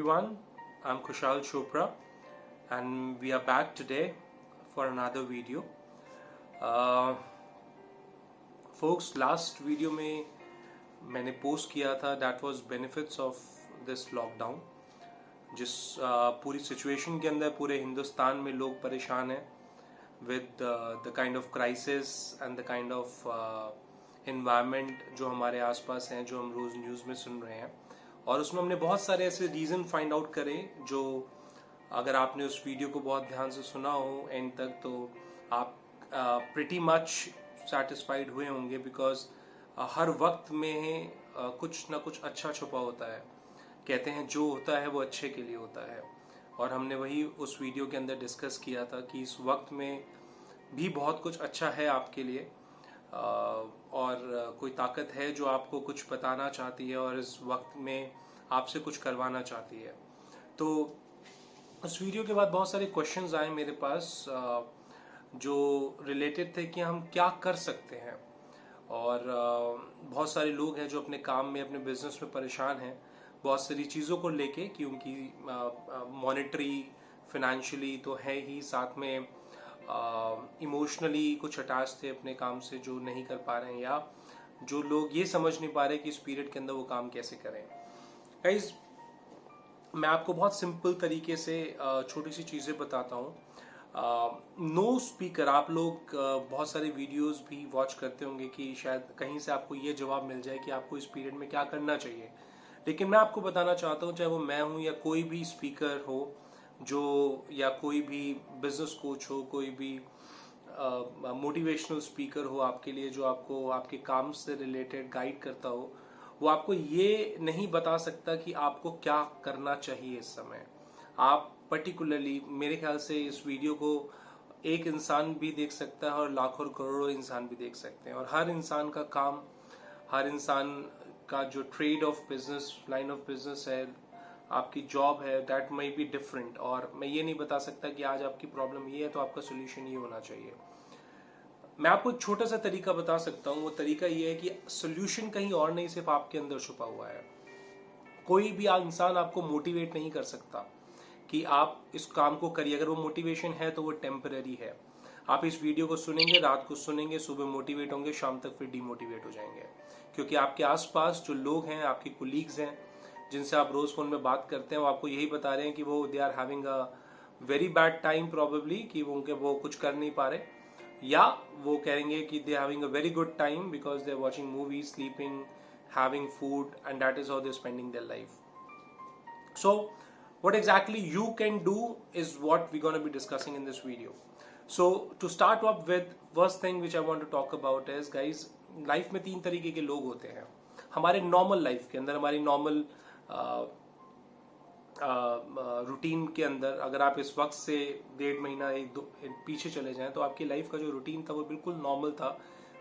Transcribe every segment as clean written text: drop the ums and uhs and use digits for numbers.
everyone, I'm Kushal Chopra and we are back today for another video. Folks, last video में मैंने post किया था that was benefits of this lockdown, जिस पूरी situation के अंदर पूरे हिंदुस्तान में लोग परेशान हैं with the kind of crisis and the kind of environment जो हमारे आसपास हैं, जो हम रोज न्यूज़ में सुन रहे हैं. और उसमें हमने बहुत सारे ऐसे रीज़न फाइंड आउट करे जो अगर आपने उस वीडियो को बहुत ध्यान से सुना हो एंड तक तो आप प्रिटी मच सेटिस्फाइड हुए होंगे. बिकॉज हर वक्त में कुछ ना कुछ अच्छा छुपा होता है. कहते हैं जो होता है वो अच्छे के लिए होता है, और हमने वही उस वीडियो के अंदर डिस्कस किया था कि इस वक्त में भी बहुत कुछ अच्छा है आपके लिए, और कोई ताकत है जो आपको कुछ बताना चाहती है और इस वक्त में आपसे कुछ करवाना चाहती है. तो उस वीडियो के बाद बहुत सारे क्वेश्चंस आए मेरे पास जो रिलेटेड थे कि हम क्या कर सकते हैं. और बहुत सारे लोग हैं जो अपने काम में, अपने बिजनेस में परेशान हैं बहुत सारी चीज़ों को लेके, कि उनकी मॉनेटरी फाइनेंशियली तो है ही, साथ में इमोशनली कुछ अटैच थे अपने काम से जो नहीं कर पा रहे हैं, या जो लोग ये समझ नहीं पा रहे कि इस पीरियड के अंदर वो काम कैसे करें. गाइस, मैं आपको बहुत सिंपल तरीके से छोटी सी चीज़ें बताता हूँ. No speaker. आप लोग बहुत सारे वीडियोस भी वॉच करते होंगे कि शायद कहीं से आपको ये जवाब मिल जाए कि आपको इस पीरियड में क्या करना चाहिए. लेकिन मैं आपको बताना चाहता हूँ, चाहे वो मैं हूँ या कोई भी स्पीकर हो जो, या कोई भी बिजनेस कोच हो, कोई भी मोटिवेशनल स्पीकर हो आपके लिए, जो आपको आपके काम से रिलेटेड गाइड करता हो, वो आपको ये नहीं बता सकता कि आपको क्या करना चाहिए इस समय. आप पर्टिकुलरली, मेरे ख्याल से इस वीडियो को एक इंसान भी देख सकता है और लाखों करोड़ों इंसान भी देख सकते हैं. और हर इंसान का काम, हर इंसान का जो trade off business, line of business है, आपकी जॉब है, दैट मे बी डिफरेंट. और मैं ये नहीं बता सकता कि आज आपकी प्रॉब्लम ये है तो आपका सोल्यूशन ये होना चाहिए. मैं आपको एक छोटा सा तरीका बता सकता हूँ. वो तरीका ये है कि सोल्यूशन कहीं और नहीं, सिर्फ आपके अंदर छुपा हुआ है. कोई भी इंसान आपको मोटिवेट नहीं कर सकता कि आप इस काम को करिए. अगर वो मोटिवेशन है तो वो टेम्पररी है. आप इस वीडियो को सुनेंगे, रात को सुनेंगे, सुबह मोटिवेट होंगे, शाम तक फिर डीमोटिवेट हो जाएंगे. क्योंकि आपके आसपास जो लोग हैं, आपके कोलीग्स हैं जिनसे आप रोज फोन में बात करते हैं, वो आपको यही बता रहे हैं कि वो they are having a very bad time probably, कि वो कुछ कर नहीं पा रहे, या वो कहेंगे कि they having a very good time because they are watching movies, sleeping, having food, and that is how they are spending their life. So what exactly you can do is what we're going to be discussing in this video. So to start up with, first thing which I want to talk about is, guys, life में तीन तरीके के लोग होते हैं. हमारे normal life के अंदर, हमारी नॉर्मल रूटीन के अंदर, अगर आप इस वक्त से 1.5 महीना पीछे चले जाएं तो आपकी लाइफ का जो रूटीन था वो बिल्कुल नॉर्मल था,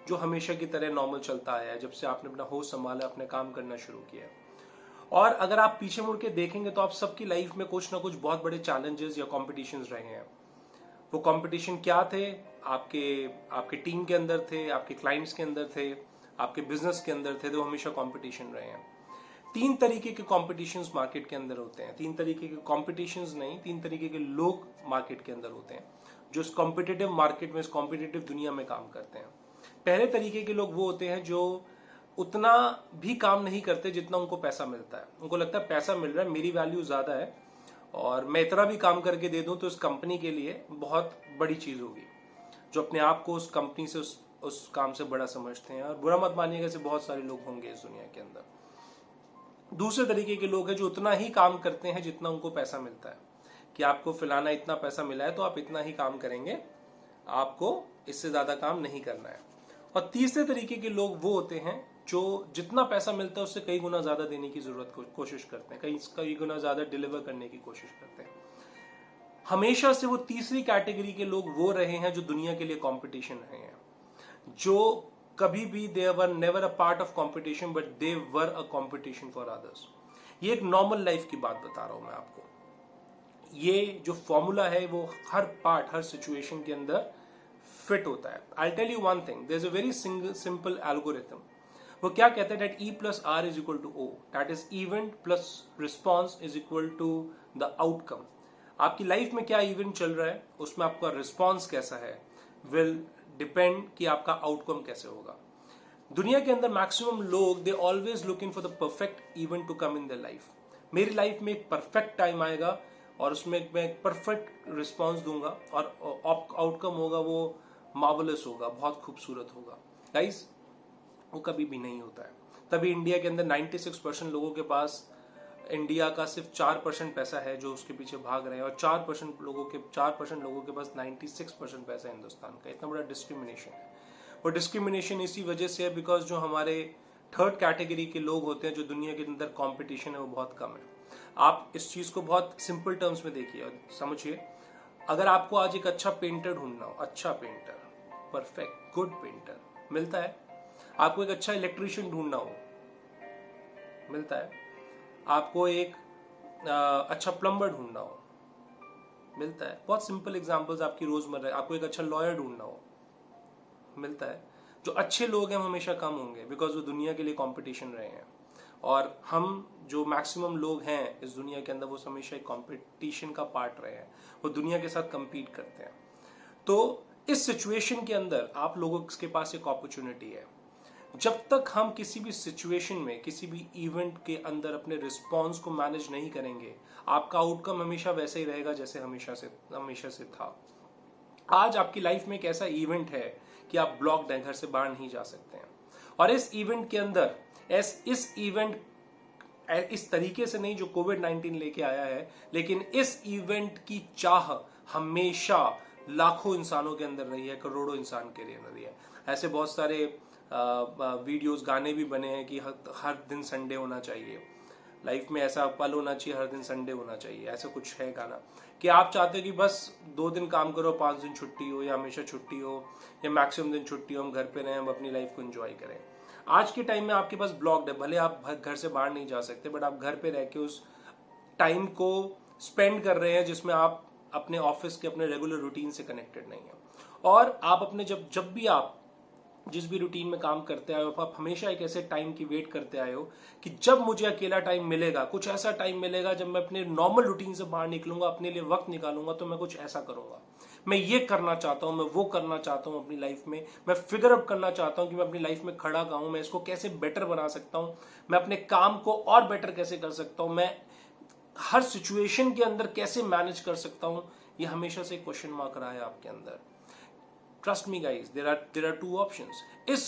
जो हमेशा की तरह नॉर्मल चलता आया है जब से आपने अपना होश संभाला, अपने काम करना शुरू किया. और अगर आप पीछे मुड़ के देखेंगे तो आप सबकी लाइफ में कुछ ना कुछ बहुत बड़े चैलेंजेस या कॉम्पिटिशन्स रहे हैं. वो कंपटीशन क्या थे? आपके टीम के अंदर थे, आपके क्लाइंट्स के अंदर थे, आपके बिजनेस के अंदर थे, तो हमेशा कंपटीशन रहे हैं. 3 तरीके के कंपटीशंस मार्केट के अंदर होते हैं. 3 तरीके के कंपटीशंस नहीं, 3 तरीके के लोग मार्केट के अंदर होते हैं जो इस कॉम्पिटिटिव मार्केट में, इस कॉम्पिटिटिव दुनिया में काम करते हैं. पहले तरीके के लोग वो होते हैं जो उतना भी काम नहीं करते जितना उनको पैसा मिलता है. उनको लगता है पैसा मिल रहा है, मेरी वैल्यू ज्यादा है, और मैं इतना भी काम करके दे दूं तो इस कंपनी के लिए बहुत बड़ी चीज होगी. जो अपने आप को उस कंपनी से, उस काम से बड़ा समझते हैं. और बुरा मत मानिएगा, ऐसे बहुत सारे लोग होंगे इस दुनिया के अंदर. दूसरे तरीके के लोग हैं जो उतना ही काम करते हैं जितना उनको पैसा मिलता है, कि आपको फिलाना इतना पैसा मिला है तो आप इतना ही काम करेंगे, आपको इससे ज्यादा काम नहीं करना है. और तीसरे तरीके के लोग वो होते हैं जो जितना पैसा मिलता है उससे कई गुना ज्यादा देने की कोशिश करते हैं, कई गुना ज्यादा डिलीवर करने की कोशिश करते हैं. हमेशा से वो तीसरी कैटेगरी के लोग वो रहे हैं जो दुनिया के लिए कंपटीशन रहे हैं, जो कभी भी they were never a part of competition but they were a competition for others. ये एक नॉर्मल लाइफ की बात बता रहा हूं मैं आपको. ये जो फॉर्मूला है वो हर पार्ट, हर सिचुएशन के अंदर फिट होता है. I tell you one thing, there is a very simple algorithm. वो क्या कहते हैं, that E plus R is equal to O, that is event plus response is equal to the outcome. आपकी life में क्या event चल रहा है, उसमें आपका रिस्पॉन्स कैसा है विल डिपेंड कि आपका आउटकम कैसे होगा. दुनिया के अंदर मैक्सिमम लोग they always looking for the perfect event to come in their life. मेरी लाइफ में एक परफेक्ट टाइम आएगा और उसमें मैं एक परफेक्ट रिस्पॉन्स दूंगा और आउटकम होगा वो मार्वलस होगा, बहुत खूबसूरत होगा. गाइस, वो कभी भी नहीं होता है. तभी इंडिया के अंदर 96% लोगों के पास इंडिया का सिर्फ 4% पैसा है जो उसके पीछे भाग रहे हैं, और 4% लोगों के पास 96% पैसा है हिंदुस्तान का. इतना बड़ा डिस्क्रिमिनेशन है. और डिस्क्रिमिनेशन इसी वजह से है बिकॉज जो हमारे थर्ड कैटेगरी के लोग होते हैं, जो दुनिया के अंदर कंपटीशन है वो बहुत कम है. आप इस चीज को बहुत सिंपल टर्म्स में देखिए और समझिए. अगर आपको आज एक अच्छा पेंटर ढूंढना हो, अच्छा पेंटर, परफेक्ट गुड पेंटर मिलता है. आपको एक अच्छा इलेक्ट्रीशियन ढूंढना हो, मिलता है. आपको एक अच्छा प्लम्बर ढूंढना हो, मिलता है. बहुत सिंपल एग्जांपल्स आपकी रोजमर्रा. आपको एक अच्छा लॉयर ढूंढना हो, मिलता है. जो अच्छे लोग हैं वो हमेशा कम होंगे बिकॉज वो दुनिया के लिए कंपटीशन रहे हैं, और हम जो मैक्सिमम लोग हैं इस दुनिया के अंदर वो हमेशा एक कंपटीशन का पार्ट रहे हैं. वो दुनिया के साथ compete करते हैं. तो इस सिचुएशन के अंदर आप लोगों के पास एक अपॉर्चुनिटी है. जब तक हम किसी भी सिचुएशन में, किसी भी इवेंट के अंदर अपने रिस्पॉन्स को मैनेज नहीं करेंगे, आपका आउटकम हमेशा वैसे ही रहेगा जैसे हमेशा से था. आज आपकी लाइफ में एक ऐसा इवेंट है कि आप ब्लॉक्ड हैं, घर से बाहर नहीं जा सकते हैं. और इस इवेंट के अंदर इस इवेंट इस तरीके से नहीं जो कोविड-19 लेके आया है, लेकिन इस इवेंट की चाह हमेशा लाखों इंसानों के अंदर रही है, करोड़ों इंसान के लिए रही है. ऐसे बहुत सारे वीडियोस, गाने भी बने हैं कि हर दिन संडे होना चाहिए, लाइफ में ऐसा पल होना चाहिए, हर दिन संडे होना चाहिए. ऐसा कुछ है गाना कि आप चाहते हो कि बस 2 दिन काम करो, 5 दिन छुट्टी हो, या हमेशा छुट्टी हो, या मैक्सिमम दिन छुट्टी हो, हम घर पे रहें, हम अपनी लाइफ को एंजॉय करें. आज के टाइम में आपके पास ब्लॉक्ड है, भले आप घर से बाहर नहीं जा सकते, बट आप घर पे रह के उस टाइम को स्पेंड कर रहे हैं जिसमें आप अपने ऑफिस के, अपने रेगुलर रूटीन से कनेक्टेड नहीं है. और आप अपने जब भी आप जिस भी रूटीन में काम करते आए हो, आप हमेशा एक ऐसे टाइम की वेट करते आए हो कि जब मुझे अकेला टाइम मिलेगा, कुछ ऐसा टाइम मिलेगा जब मैं अपने नॉर्मल रूटीन से बाहर निकलूंगा, अपने लिए वक्त निकालूंगा, तो मैं कुछ ऐसा करूंगा. मैं ये करना चाहता हूं, मैं वो करना चाहता हूं अपनी लाइफ में. मैं फिगर आउट करना चाहता हूं कि मैं अपनी लाइफ में खड़ा कहां हूं, मैं इसको कैसे बेटर बना सकता हूं, मैं अपने काम को और बेटर कैसे कर सकता हूं, मैं हर सिचुएशन के अंदर कैसे मैनेज कर सकता हूं. ये हमेशा से क्वेश्चन मार्क रहा है आपके अंदर. Trust me guys, there are 2 options. इस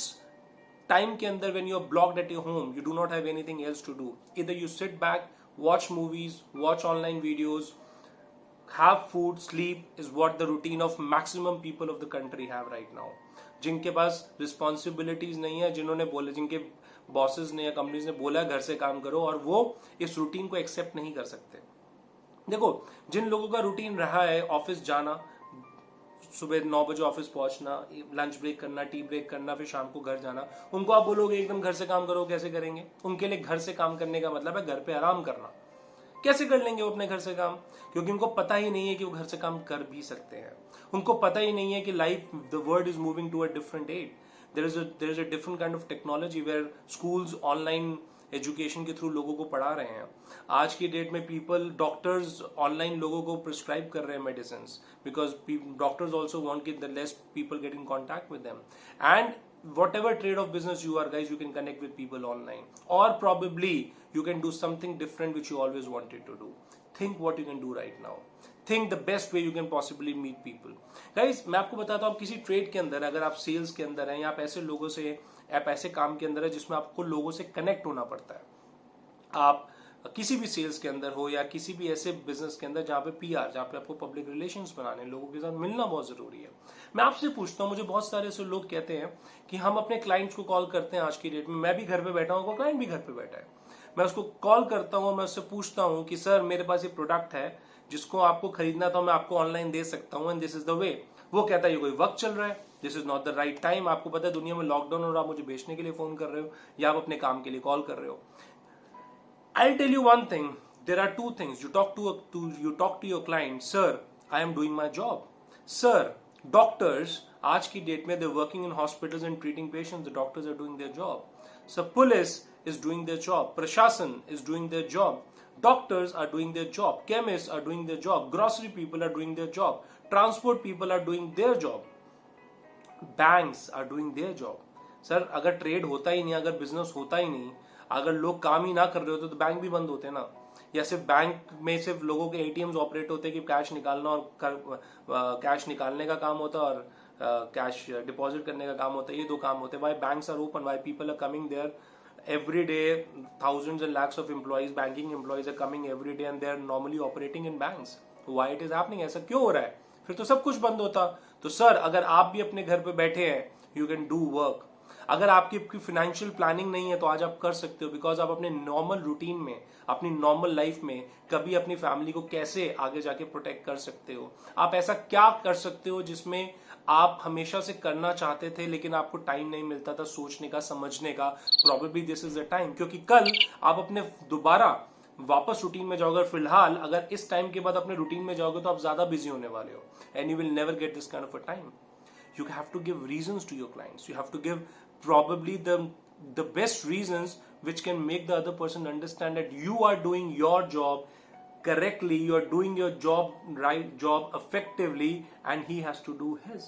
टाइम के अंदर when you are blocked at your home, you do not have anything else to do. Either you sit back, watch movies, watch online videos, have food, sleep is what the routine of maximum people of the country have right now. जिनके पास responsibilities नहीं है, जिन्होंने बोले, जिनके bosses ने या companies ने बोला घर से काम करो, और वो इस रूटीन को एक्सेप्ट नहीं कर सकते. देखो, जिन लोगों का रूटीन रहा है ऑफिस जाना, सुबह 9 बजे ऑफिस पहुंचना, लंच ब्रेक करना, टी ब्रेक करना, फिर शाम को घर जाना, उनको आप बोलोगे एकदम घर से काम करो, कैसे करेंगे? उनके लिए घर से काम करने का मतलब है घर पे आराम करना. कैसे कर लेंगे वो अपने घर से काम? क्योंकि उनको पता ही नहीं है कि वो घर से काम कर भी सकते हैं. उनको पता ही नहीं है कि life, the world is moving to a different edge. There is a different kind of technology where schools online education के थ्रू लोगों को पढ़ा रहे हैं. आज की डेट में डॉक्टर्स ऑनलाइन लोगों को प्रिस्क्राइब कर रहे हैं medicine, because doctors also want कि the less people get in contact with them. And whatever trade of business you are, guys, you can connect with people online, or probably you can do something different which you always wanted to do. Think what you can do right now. Think the best way you can possibly meet people. Guys, मैं आपको बताता हूँ, किसी trade के अंदर अगर आप sales के अंदर हैं, या आप ऐसे लोगों से, आप ऐसे काम के अंदर है जिसमें आपको लोगों से कनेक्ट होना पड़ता है, आप किसी भी सेल्स के अंदर हो या किसी भी ऐसे बिजनेस के अंदर जहाँ पे PR, जहाँ पे आपको पब्लिक रिलेशंस बनाने, लोगों के साथ मिलना बहुत जरूरी है. मैं आपसे पूछता हूँ, मुझे बहुत सारे ऐसे लोग कहते हैं कि हम अपने क्लाइंट्स को कॉल करते हैं. आज की डेट में मैं भी घर पे बैठा हूँ, क्लाइंट भी घर पे बैठा है, मैं उसको कॉल करता हूँ, मैं उससे पूछता हूँ कि सर मेरे पास ये प्रोडक्ट है जिसको आपको खरीदना था, मैं आपको ऑनलाइन दे सकता हूँ, and this is the way. वो कहता है ये कोई वक्त चल रहा है, this is not the right time. आपको पता है दुनिया में लॉकडाउन और आप मुझे बेचने के लिए फोन कर रहे हो या आप अपने काम के लिए कॉल कर रहे हो. I'll tell you one thing. There are 2 things. You talk to your client, sir, I am doing my job. Sir, doctors, आज की डेट में they're working in hospitals and treating patients. The doctors are doing their job. So police is doing their job, prashashan is doing their job, doctors are doing their job, chemists are doing their job, grocery people are doing their job, transport people are doing their job, banks are doing their job. Sir अगर trade होता ही नहीं, अगर business होता ही नहीं, अगर लोग काम ही ना कर रहे होते तो बैंक भी बंद होते ना। या सिर्फ बैंक में सिर्फ लोगों के एटीएम्स ऑपरेट होते कि कैश निकालना और कैश निकालने का काम होता और कैश डिपॉजिट करने का काम होता है, ये दो काम होते हैं। Why banks are open, why people are coming there every day, thousands and lakhs of employees, banking employees are coming every day and they are normally operating in banks. Why it is happening? ऐसा क्यों हो रहा है? फिर तो सब कुछ बंद होता। तो सर अगर आप भी अपने घर पे बैठे हैं, यू कैन डू वर्क। अगर आपकी फाइनेंशियल प्लानिंग नहीं है तो आज आप कर सकते हो, बिकॉज आप अपने नॉर्मल रूटीन में, अपनी नॉर्मल लाइफ में कभी अपनी फैमिली को कैसे आगे जाके प्रोटेक्ट कर सकते हो। आप ऐसा क्या कर सकते हो जिसमें आप हमेशा से करना चाहते थे लेकिन आपको टाइम नहीं मिलता था सोचने का, समझने का। Probably this is the time, क्योंकि कल आप अपने दोबारा वापस रूटीन में जाओगे। फिलहाल अगर इस टाइम के बाद अपने रूटीन में जाओगे तो आप ज्यादा बिजी होने वाले हो, and you will never get this kind of a time. You have to give reasons to your clients. You have to give probably the best reasons which can make the other person understand that you are doing your job correctly, you are doing your job effectively, and he has to do his.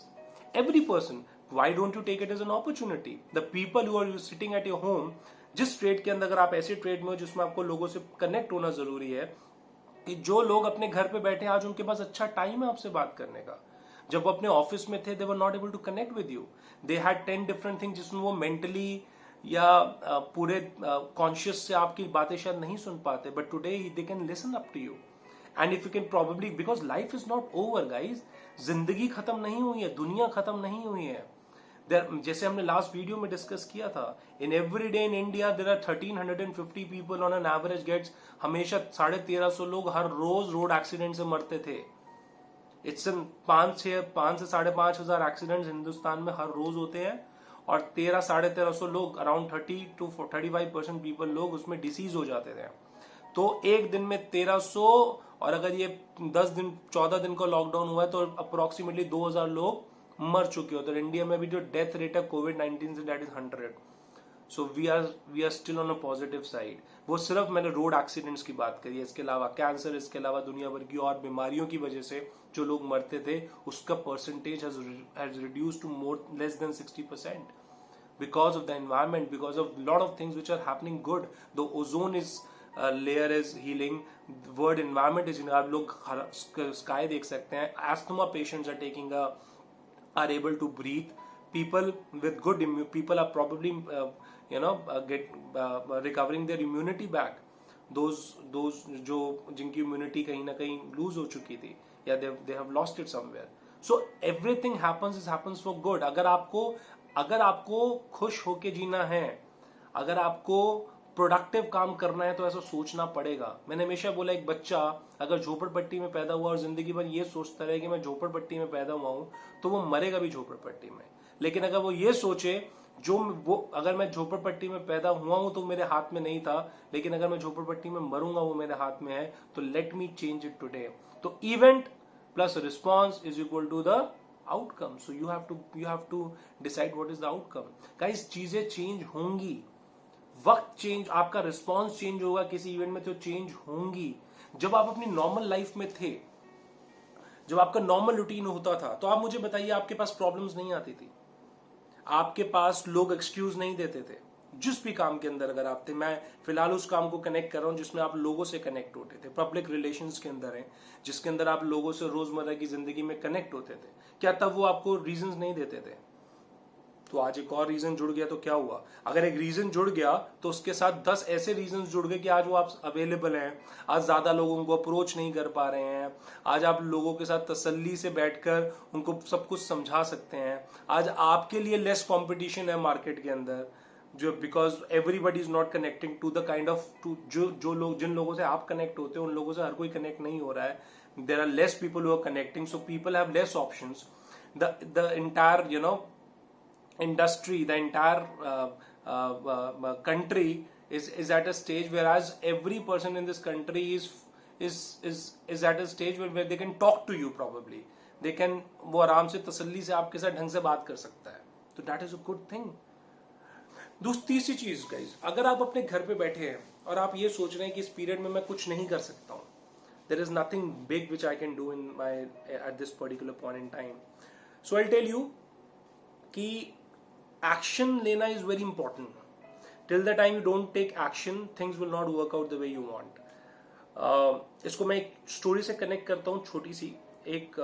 Every person, why don't you take it as an opportunity? The people who are sitting at your home, जिस trade के अंदर अगर आप ऐसे trade में हो जिसमें आपको लोगों से कनेक्ट होना जरूरी है, कि जो लोग अपने घर पे बैठे आज उनके पास अच्छा टाइम है आपसे बात करने का। जब वो अपने ऑफिस में थे, they were not able to connect with you, they had 10 different things जिसमें वो मेंटली या पूरे कॉन्शियस से आपकी बातें शायद नहीं सुन पाते, but today they can listen up to you. And if you can probably, because life is not over guys, जिंदगी खत्म नहीं हुई है, दुनिया खत्म नहीं हुई है। जैसे हमने लास्ट वीडियो में डिस्कस किया था, in every day in India there are 1350 people on an average gets. हमेशा 1350 लोग हर रोज रोड एक्सीडेंट से मरते थे। इट्स 5 से 5,500 एक्सीडेंट्स हिंदुस्तान में हर रोज होते हैं, और 1300-1350 लोग, अराउंड 30 to 35% पीपल लोग उसमें डिसीज हो जाते थे। तो एक दिन में 1300, और अगर ये 10 दिन 14 दिन का लॉकडाउन हुआ है तो अप्रोक्सीमेटली 2000 लोग मर चुके होते हैं। इंडिया में भी जो डेथ रेट है कोविड-19 से, that is 100। So we are still on a positive side. वो सिर्फ मैंने रोड एक्सीडेंट्स की बात करी है, इसके अलावा कैंसर, इसके अलावा दुनिया भर की और बीमारियों की वजह से जो लोग मरते थे उसका percentage has reduced to more less than 60% because of the environment, because of lot of things which are happening good. The ozone is layer is healing, the word environment is, आप लोग sky देख सकते हैं, asthma patients are taking are able to breathe, people with good people are probably recovering their immunity back. those जो जिनकी immunity कहीं ना कहीं lose हो चुकी थी, या they have lost it somewhere. So everything happens for good. अगर आपको खुश होके जीना है, अगर आपको प्रोडक्टिव काम करना है, तो ऐसा सोचना पड़ेगा। मैंने हमेशा बोला, एक बच्चा अगर झोपड़पट्टी में पैदा हुआ और जिंदगी भर ये सोचता रहे कि मैं झोपड़पट्टी में पैदा हुआ हूं, तो वो मरेगा भी झोपड़पट्टी में। लेकिन अगर वो ये सोचे, अगर मैं झोपड़पट्टी में पैदा हुआ हूं तो मेरे हाथ में नहीं था, लेकिन अगर मैं झोपड़पट्टी में मरूंगा वो मेरे हाथ में है, तो let me change it today. तो event plus response is equal to the outcome. So you have to decide what is the outcome. Guys, चीजें चेंज होंगी, वक्त चेंज, आपका रिस्पॉन्स चेंज होगा किसी इवेंट में, तो चेंज होंगी। जब आप अपनी नॉर्मल लाइफ में थे, जब आपका नॉर्मल रूटीन होता था, तो आप मुझे बताइए, आपके पास प्रॉब्लम्स नहीं आती थी, आपके पास लोग एक्सक्यूज नहीं देते थे। जिस भी काम के अंदर अगर आप थे, मैं फिलहाल उस काम को कनेक्ट कर रहा हूं जिसमें आप लोगों से कनेक्ट होते थे, पब्लिक रिलेशंस के अंदर है, जिसके अंदर आप लोगों से रोजमर्रा की जिंदगी में कनेक्ट होते थे। क्या तब वो आपको रीजंस नहीं देते थे? तो आज एक और रीजन जुड़ गया तो क्या हुआ? अगर एक रीजन जुड़ गया तो उसके साथ 10 ऐसे रीजन जुड़ गए कि आज वो आप अवेलेबल हैं, आज ज्यादा लोगों को अप्रोच नहीं कर पा रहे हैं, आज आप लोगों के साथ तसल्ली से बैठकर उनको सब कुछ समझा सकते हैं, आज आपके लिए लेस कंपटीशन है मार्केट के अंदर, जो because everybody is not connecting to the kind of जिन लोगों से आप कनेक्ट होते हो उन लोगों से हर कोई कनेक्ट नहीं हो रहा है। There are less people who are connecting, so people have less options. The entire industry, the entire country is at a stage whereas every person in this country is at a stage where they can talk to you, probably they can, वो आराम से तसल्ली से आपके साथ ढंग से बात कर सकता है, तो that is a good thing. तीसरी चीज गाइज, अगर आप अपने घर पे बैठे हैं और आप ये सोच रहे हैं कि इस पीरियड में मैं कुछ नहीं कर सकता हूं, there is nothing big which I can do in my at this particular point in time, so I tell you कि एक्शन लेना is very important. Till the time you don't take action, things will not work out the way you want. इसको मैं एक story से connect करता हूँ छोटी सी. एक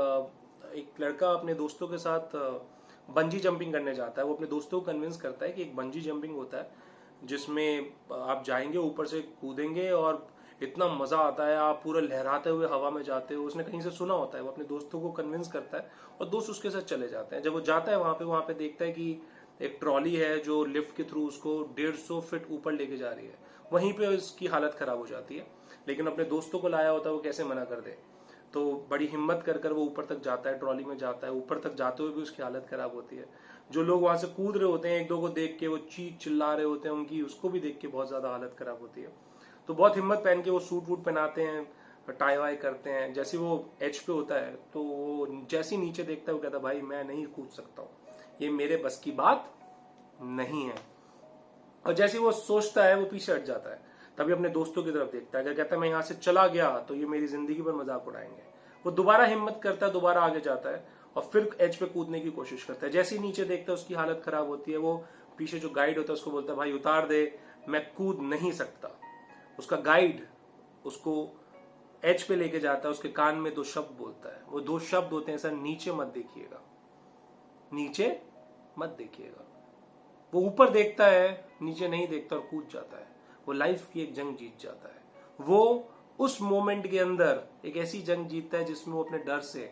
लड़का अपने दोस्तों के साथ बंजी जंपिंग करने जाता है. वो अपने दोस्तों को कन्विंस करता है कि एक बंजी जंपिंग होता है जिसमें आप जाएंगे, ऊपर से कूदेंगे और इतना मजा आता है, आप पूरा लहराते हुए हवा में जाते हो. उसने कहीं से सुना होता है, वो अपने दोस्तों को कन्विंस करता है और दोस्त उसके साथ चले जाते हैं. जब वो जाता है वहां पे देखता है कि एक ट्रॉली है जो लिफ्ट के थ्रू उसको 150 फीट ऊपर लेके जा रही है. वहीं पे उसकी हालत खराब हो जाती है, लेकिन अपने दोस्तों को लाया होता है, वो कैसे मना कर दे. तो बड़ी हिम्मत कर वो ऊपर तक जाता है, ट्रॉली में जाता है. ऊपर तक जाते हुए भी उसकी हालत खराब होती है. जो लोग वहां से कूद रहे होते हैं, एक दो को देख के वो चीख चिल्ला रहे होते हैं उनकी, उसको भी देख के बहुत ज्यादा हालत खराब होती है. तो बहुत हिम्मत पहन के वो सूट वूट पहनाते हैं, टाई वाई करते हैं. जैसे वो एज पे होता है तो वो जैसे ही नीचे देखता है वो कहता है भाई मैं नहीं कूद सकता हूँ, ये मेरे बस की बात नहीं है. और जैसे वो सोचता है वो पीछे हट जाता है. तभी अपने दोस्तों की तरफ देखता है, कहता है मैं यहाँ से चला गया तो ये मेरी जिंदगी पर मजाक उड़ाएंगे. वो दोबारा हिम्मत करता है, दोबारा आगे जाता है और फिर एज पे कूदने की कोशिश करता है. जैसे ही नीचे देखता है उसकी हालत खराब होती है. वो पीछे जो गाइड होता है उसको बोलता है भाई उतार दे, मैं कूद नहीं सकता. उसका गाइड उसको एज पे लेके जाता है, उसके कान में 2 शब्द बोलता है. वो 2 शब्द होते हैं, सर नीचे मत देखिएगा, नीचे मत देखिएगा. वो ऊपर देखता है, नीचे नहीं देखता और कूद जाता है. वो लाइफ की एक जंग जीत जाता है. वो उस मोमेंट के अंदर एक ऐसी जंग जीतता है जिसमें वो अपने डर से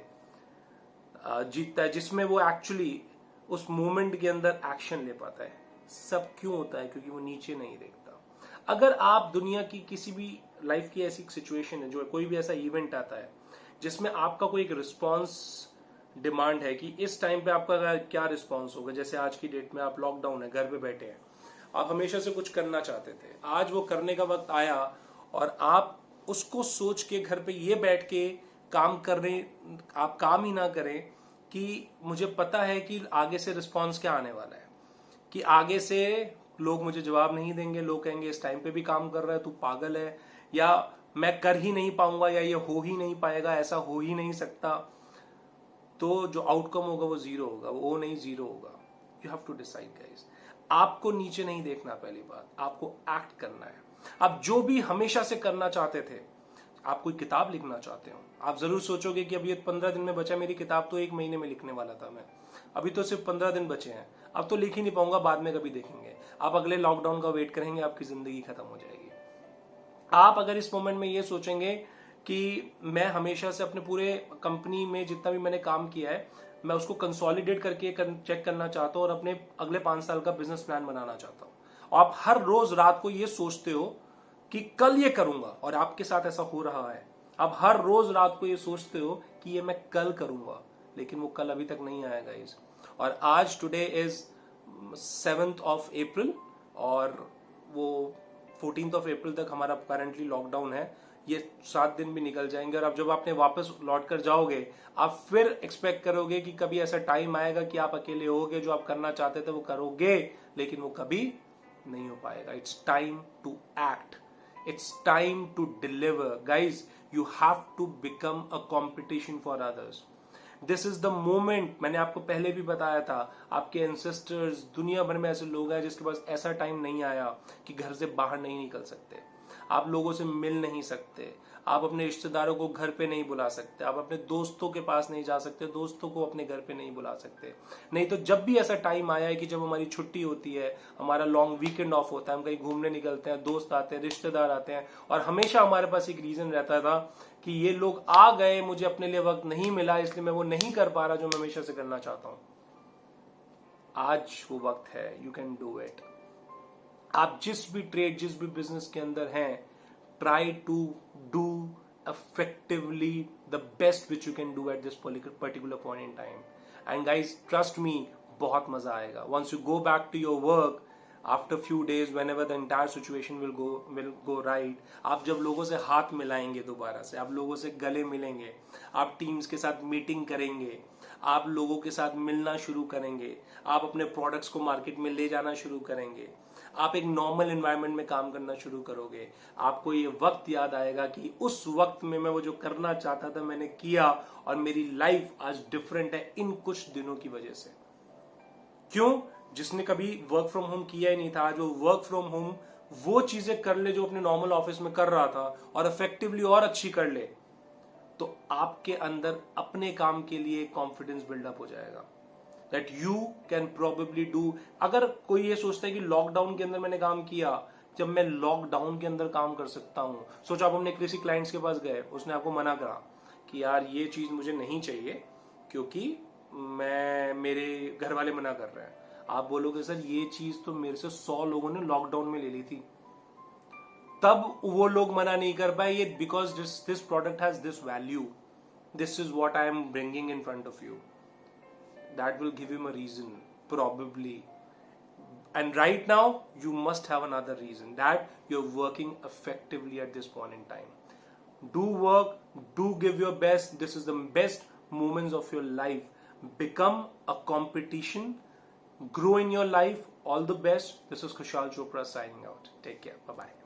जीतता है, जिसमें वो एक्चुअली उस मोमेंट के अंदर एक्शन ले पाता है. सब क्यों होता है? क्योंकि वो नीचे नहीं देखता. अगर आप दुनिया की किसी भी लाइफ की ऐसी सिचुएशन है, जो कोई भी ऐसा इवेंट आता है जिसमें आपका कोई एक रिस्पॉन्स डिमांड है कि इस टाइम पे आपका क्या रिस्पॉन्स होगा. जैसे आज की डेट में आप लॉकडाउन है, घर पे बैठे हैं, आप हमेशा से कुछ करना चाहते थे, आज वो करने का वक्त आया और आप उसको सोच के घर पे ये बैठ के काम कर रहे, आप काम ही ना करें कि मुझे पता है कि आगे से रिस्पॉन्स क्या आने वाला है, कि आगे से लोग मुझे जवाब नहीं देंगे, लोग कहेंगे इस टाइम पे भी काम कर रहा है, तू पागल है, या मैं कर ही नहीं पाऊंगा, या ये हो ही नहीं पाएगा, ऐसा हो ही नहीं सकता. तो जो आउटकम होगा वो 0 होगा, वो नहीं 0 होगा. You have to decide guys. आपको नीचे नहीं देखना, पहली बात आपको एक्ट करना है. आप जो भी हमेशा से करना चाहते थे, आप कोई किताब लिखना चाहते हो, आप जरूर सोचोगे कि अभी ये 15 दिन में बचा, मेरी किताब तो 1 महीने में लिखने वाला था मैं, अभी तो सिर्फ 15 दिन बचे हैं, अब तो लिख ही नहीं पाऊंगा, बाद में कभी देखेंगे. आप अगले लॉकडाउन का वेट करेंगे, आपकी जिंदगी खत्म हो जाएगी. आप अगर इस मोमेंट में ये सोचेंगे कि मैं हमेशा से अपने पूरे कंपनी में जितना भी मैंने काम किया है, मैं उसको कंसोलिडेट करके चेक करना चाहता हूँ और अपने अगले 5 साल का बिजनेस प्लान बनाना चाहता हूँ. और आप हर रोज रात को ये सोचते हो कि कल ये करूंगा, और आपके साथ ऐसा हो रहा है. आप हर रोज रात को ये सोचते हो कि ये मैं कल करूंगा, लेकिन वो कल अभी तक नहीं आया गाइस. और आज today is 7th of April और वो 14th of April तक हमारा करंटली लॉकडाउन है. ये 7 दिन भी निकल जाएंगे और अब जब आपने वापस लौट कर जाओगे, आप फिर एक्सपेक्ट करोगे कि कभी ऐसा टाइम आएगा कि आप अकेले होगे, जो आप करना चाहते थे वो करोगे, लेकिन वो कभी नहीं हो पाएगा. It's time to act, it's time to deliver guys. You have to become a competition for others. This is the moment. मैंने आपको पहले भी बताया था, आपके एंसेस्टर्स, दुनिया भर में ऐसे लोग हैं जिसके पास ऐसा टाइम नहीं आया कि घर से बाहर नहीं निकल सकते, आप लोगों से मिल नहीं सकते, आप अपने रिश्तेदारों को घर पे नहीं बुला सकते, आप अपने दोस्तों के पास नहीं जा सकते, दोस्तों को अपने घर पे नहीं बुला सकते. नहीं तो जब भी ऐसा टाइम आया है कि जब हमारी छुट्टी होती है, हमारा लॉन्ग वीकेंड ऑफ होता है, हम कहीं घूमने निकलते हैं, दोस्त आते हैं, रिश्तेदार आते हैं, और हमेशा हमारे पास एक रीजन रहता था कि ये लोग आ गए, मुझे अपने लिए वक्त नहीं मिला, इसलिए मैं वो नहीं कर पा रहा जो मैं हमेशा से करना चाहता हूं. आज वो वक्त है, यू कैन डू इट. आप जिस भी ट्रेड, जिस भी बिजनेस के अंदर हैं, try to do effectively the best which you can do at this particular point in time. And guys, trust me, बहुत मजा आएगा. Once you go back to your work after few days, whenever the entire situation will go right, आप जब लोगों से हाथ मिलाएंगे, दोबारा से आप लोगों से गले मिलेंगे, आप टीम्स के साथ मीटिंग करेंगे, आप लोगों के साथ मिलना शुरू करेंगे, आप अपने प्रोडक्ट्स को मार्केट में ले जाना शुरू करेंगे, आप एक नॉर्मल एनवायरनमेंट में काम करना शुरू करोगे, आपको ये वक्त याद आएगा कि उस वक्त में मैं वो जो करना चाहता था मैंने किया और मेरी लाइफ आज डिफरेंट है इन कुछ दिनों की वजह से। क्यों? जिसने कभी वर्क फ्रॉम होम किया ही नहीं था, आज वो वर्क फ्रॉम होम वो चीजें कर ले जो अपने नॉर्मल ऑफिस में कर रहा था और इफेक्टिवली और अच्छी कर ले, तो आपके अंदर अपने काम के लिए कॉन्फिडेंस बिल्डअप हो जाएगा that you can probably do. अगर कोई ये सोचता है कि लॉकडाउन के अंदर मैंने काम किया, जब मैं लॉकडाउन के अंदर काम कर सकता हूं, सोचो आप अपने किसी क्लाइंट्स के पास गए, उसने आपको मना करा कि यार ये चीज मुझे नहीं चाहिए क्योंकि मेरे घर वाले मना कर रहे हैं, आप बोलोगे सर ये चीज तो मेरे से 100 लोगों ने लॉकडाउन में ले ली थी, तब वो लोग मना नहीं कर पाए, ये because this product has this value, this is what I am bringing in front of you, that will give him a reason probably. And right now you must have another reason that you're working effectively at this point in time. Do work, do give your best. This is the best moments of your life. Become a competition, grow in your life. All the best. This is Kushal Chopra signing out. Take care. Bye bye.